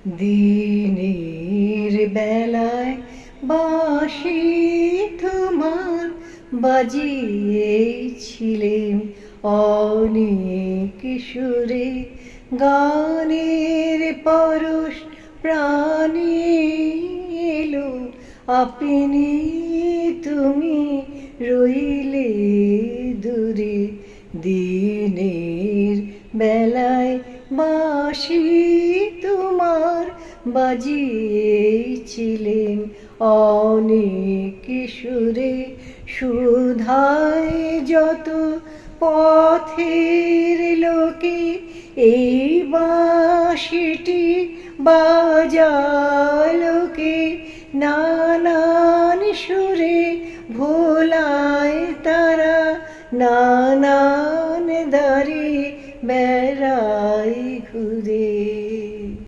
দিনের বেলায় বাঁশি তোমার বাজিয়েছিলেন অনেক সুরে, গানের পরশ প্রাণে এলো আপনি, তুমি রইলে দূরে। দিনের বেলায় বাঁশি তোমার বাজিয়েছিলেন অনেক সুরে, সুধায় যত পথের লোকে এই বাঁশিটি বাজালোকে, নানান সুরে ভোলায় তারা নানা